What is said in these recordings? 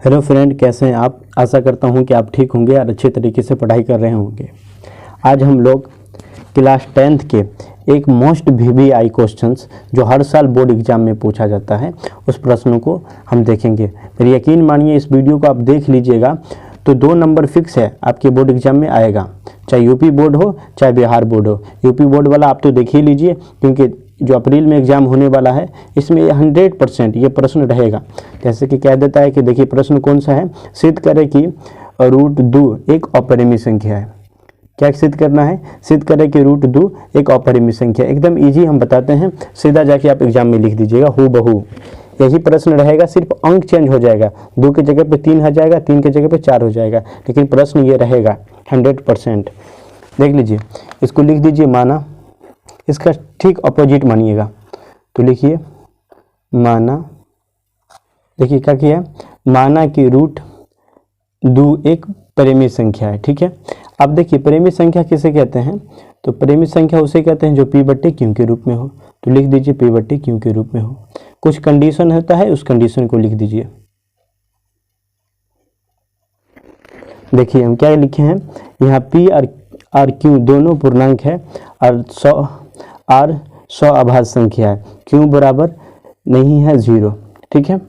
Hello friend, कैसे हैं आप। आशा करता हूं कि आप ठीक होंगे और अच्छे तरीके से पढ़ाई कर रहे होंगे। आज हम लोग क्लास 10th के एक मोस्ट वीवीआई क्वेश्चंस जो हर साल बोर्ड एग्जाम में पूछा जाता है उस प्रश्नों को हम देखेंगे। फिर यकीन मानिए इस वीडियो को आप देख लीजिएगा तो 2 नंबर फिक्स है आपके बोर्ड एग्जाम में आएगा, चाहे यूपी बोर्ड हो चाहे बिहार बोर्ड हो। यूपी बोर्ड वाला आप तो देख ही लीजिए क्योंकि जो अप्रैल में एग्जाम होने वाला है इसमें 100% ये प्रश्न रहेगा। जैसे कि कह देता है कि देखिए प्रश्न कौन सा है, सिद्ध करें कि √2 एक अपरिमेय संख्या है। क्या सिद्ध करना है? सिद्ध करें कि √2 एक अपरिमेय संख्या। एकदम इजी हम बताते हैं, सीधा जाके आप एग्जाम में लिख दीजिएगा हूबहू। यही प्रश्न रहेगा, सिर्फ अंक चेंज हो जाएगा, 2 की जगह पे 3 आ जाएगा, 3 की जगह पे 4 हो जाएगा, लेकिन प्रश्न ये रहेगा 100%। देख लीजिए, इसको लिख दीजिए माना, इसका ठीक अपोजिट मानिएगा तो लिखिए माना। देखिए क्या किया है, माना कि √2 एक परिमेय संख्या है। ठीक है, अब देखिए परिमेय संख्या किसे कहते हैं, तो परिमेय संख्या उसे कहते हैं जो p/q के रूप में हो। तो लिख दीजिए p/q के रूप में हो। कुछ कंडीशन होता है, उस कंडीशन को लिख दीजिए। देखिए हम क्या लिखे हैं यहाँ, p और q दोनों पूर्णांक है और 100 अभाज्य संख्या है। q बराबर नहीं है 0। ठीक है,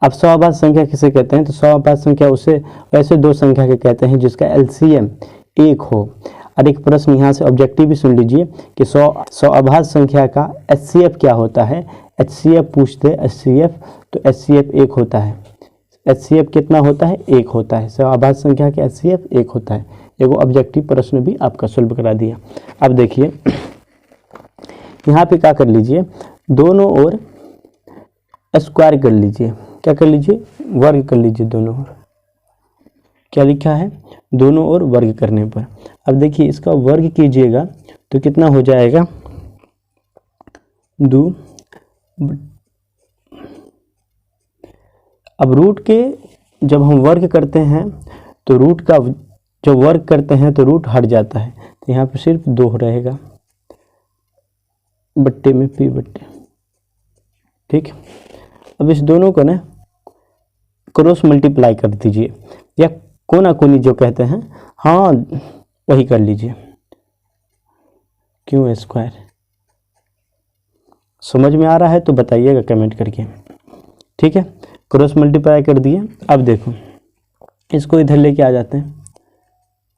अब 100 अभाज्य संख्या किसे कहते हैं, तो 100 अभाज्य संख्या उसे वैसे 2 संख्या के कहते हैं जिसका एलसीएम 1 हो। और एक प्रश्न यहाँ से ऑब्जेक्टिव भी सुन लीजिए कि 100 अभाज्य संख्या का एचसीएफ क्या होता है। एचसीएफ पूछते एचसीएफ, तो एचसीएफ 1 होता है। एचसीएफ कितना होता है? 1 होता है। 100 अभाज्य संख्या का एचसीएफ 1 होता है। एगो ऑब्जेक्टिव प्रश्न भी आपका सोल्व करा दिया। अब देखिए यहाँ पे क्या कर लीजिए, दोनों ओर स्क्वायर कर लीजिए। क्या कर लीजिए? वर्ग कर लीजिए दोनों ओर। क्या लिखा है? दोनों ओर वर्ग करने पर। अब देखिए इसका वर्ग कीजिएगा तो कितना हो जाएगा 2। अब रूट के जब हम वर्ग करते हैं तो रूट का जब वर्ग करते हैं तो रूट हट जाता है, तो यहाँ पे सिर्फ 2 रहेगा बट्टे में p/। ठीक, अब इस दोनों को ना क्रॉस मल्टीप्लाई कर दीजिए, या कोना कोनी जो कहते हैं, हाँ वही कर लीजिए, क्यों स्क्वायर। समझ में आ रहा है तो बताइएगा कमेंट करके। ठीक है, क्रॉस मल्टीप्लाई कर दिए। अब देखो इसको इधर लेके आ जाते हैं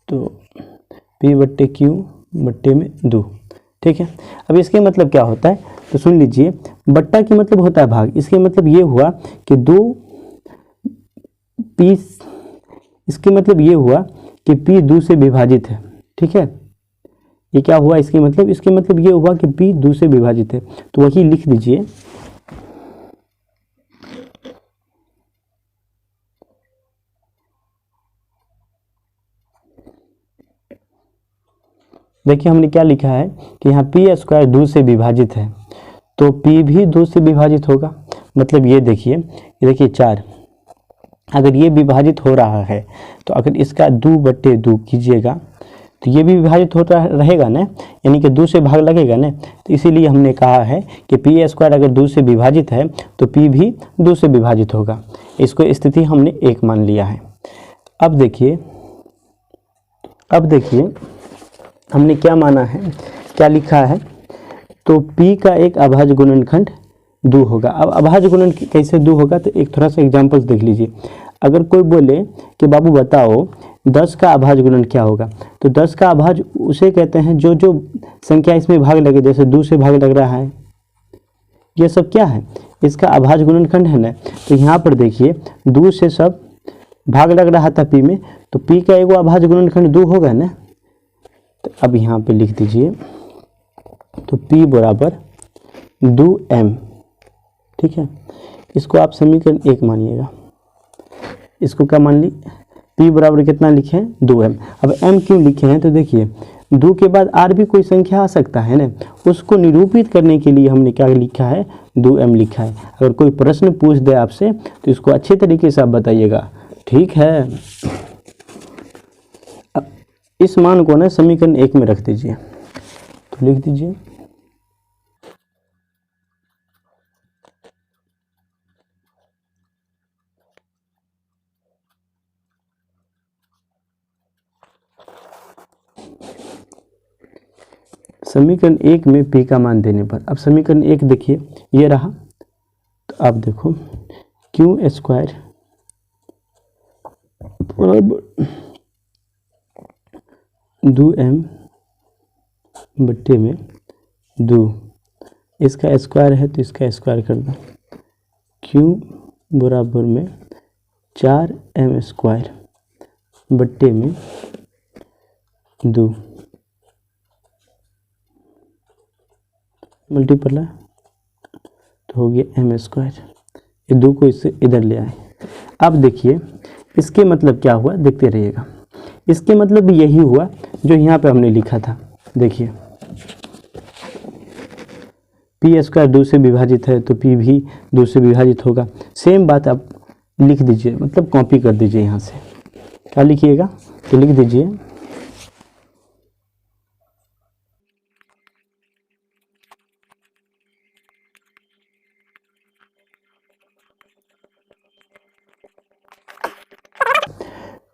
तो p/q बट्टे में 2। ठीक है, अब इसके मतलब क्या होता है तो सुन लीजिए, बट्टा की मतलब होता है भाग। इसके मतलब ये हुआ कि 2p, इसके मतलब ये हुआ कि p 2 से विभाजित है। ठीक है, ये क्या हुआ इसके मतलब ये हुआ कि p 2 से विभाजित है, तो वही लिख दीजिए। देखिए हमने क्या लिखा है कि यहाँ p² 2 से विभाजित है, तो p भी 2 से विभाजित होगा। मतलब ये देखिए 4, अगर ये विभाजित हो रहा है तो अगर इसका 2/2 कीजिएगा तो ये भी विभाजित होता रहेगा ना, यानी कि 2 से भाग लगेगा ना। तो इसीलिए हमने कहा है कि p² अगर 2 से विभाजित है तो p भी 2 से विभाजित होगा। इसको स्थिति हमने 1 मान लिया है। अब देखिए हमने क्या माना है, क्या लिखा है, तो p का एक अभाज्य गुणनखंड 2 होगा। अब अभाज्य गुणन कैसे 2 होगा, तो एक थोड़ा सा एग्जांपल्स देख लीजिए। अगर कोई बोले कि बाबू बताओ 10 का अभाज्य गुणन क्या होगा, तो 10 का अभाज्य उसे कहते हैं जो जो संख्या इसमें भाग लगे, जैसे 2 से भाग लग रहा है, ये सब क्या है, इसका अभाज्य गुणनखंड है ना। तो यहाँ पर देखिए 2 से सब भाग लग रहा था p में, तो p का एगो अभाज्य गुणनखंड 2 होगा ना। तो अब यहाँ पे लिख दीजिए, तो p बराबर 2m। ठीक है, इसको आप समीकरण 1 मानिएगा। इसको क्या मान ली, p बराबर कितना लिखे हैं 2m। अब m क्यों लिखे हैं, तो देखिए 2 के बाद और भी कोई संख्या आ सकता है ना, उसको निरूपित करने के लिए हमने क्या लिखा है, 2m लिखा है। अगर कोई प्रश्न पूछ दे आपसे तो इसको अच्छे तरीके से आप बताइएगा। ठीक है, इस मान को ना समीकरण 1 में रख दीजिए, तो लिख दीजिए समीकरण 1 में p का मान देने पर, अब समीकरण 1 देखिए ये रहा, तो आप देखो क्यू स्क्वायर बराबर 2m बट्टे में 2, इसका स्क्वायर है तो इसका स्क्वायर कर दो, क्यू बराबर में 4m स्क्वायर बट्टे में 2 मल्टीप्लाई तो हो गया m स्क्वायर। ये 2 को इससे इधर ले आए। अब देखिए इसके मतलब क्या हुआ, देखते रहिएगा। इसके मतलब भी यही हुआ जो यहाँ पे हमने लिखा था। देखिए पी स्क्वायर 2 से विभाजित है तो पी भी 2 से विभाजित होगा। सेम बात आप लिख दीजिए, मतलब कॉपी कर दीजिए। यहाँ से क्या लिखिएगा तो लिख दीजिए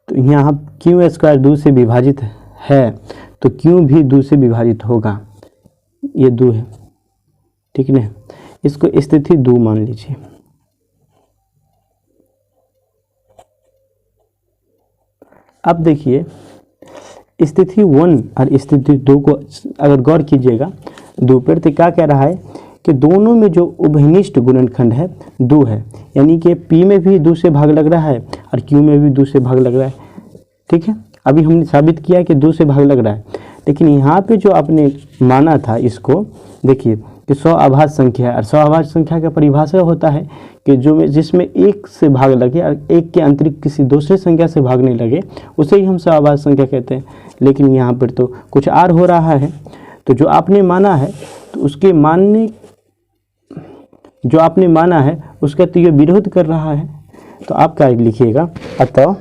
तो यहाँ क्यू स्क्वायर 2 से विभाजित है तो क्यू भी 2 से विभाजित होगा। ये 2 है, ठीक है। इसको स्थिति 2 मान लीजिए। अब देखिए स्थिति 1 और स्थिति 2 को अगर गौर कीजिएगा 2 पर, तो क्या कह रहा है कि दोनों में जो उभयनिष्ठ गुणनखंड है 2 है, यानी कि P में भी 2 से भाग लग रहा है और Q में भी 2 से भाग लग रहा है, ठीक है। अभी हमने साबित किया कि 2 से भाग लग रहा है, लेकिन यहाँ पे जो आपने माना था इसको देखिए कि सअभाज्य संख्या है, और सअभाज्य संख्या का परिभाषा होता है कि जो जिसमें 1 से भाग लगे और 1 के अतिरिक्त किसी दूसरे संख्या से भागने लगे उसे ही हम सअभाज्य संख्या कहते हैं। लेकिन यहाँ पर तो कुछ और हो रहा है, तो जो आपने माना है तो उसके मानने जो आपने माना है उसका तो ये विरोध कर रहा है। तो आप क्या लिखिएगा, अतः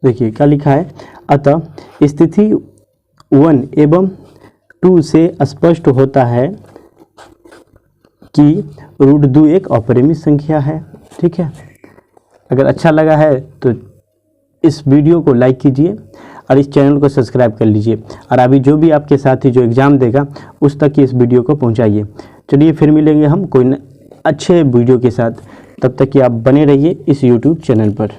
देखिए क्या लिखा है, अतः स्थिति 1 एवं 2 से स्पष्ट होता है कि √2 एक अपरिमित संख्या है, ठीक है। अगर अच्छा लगा है तो इस वीडियो को लाइक कीजिए और इस चैनल को सब्सक्राइब कर लीजिए, और अभी जो भी आपके साथी जो एग्ज़ाम देगा उस तक इस वीडियो को पहुंचाइए। चलिए फिर मिलेंगे हम कोई अच्छे वीडियो के साथ, तब तक कि आप बने रहिए इस YouTube चैनल पर।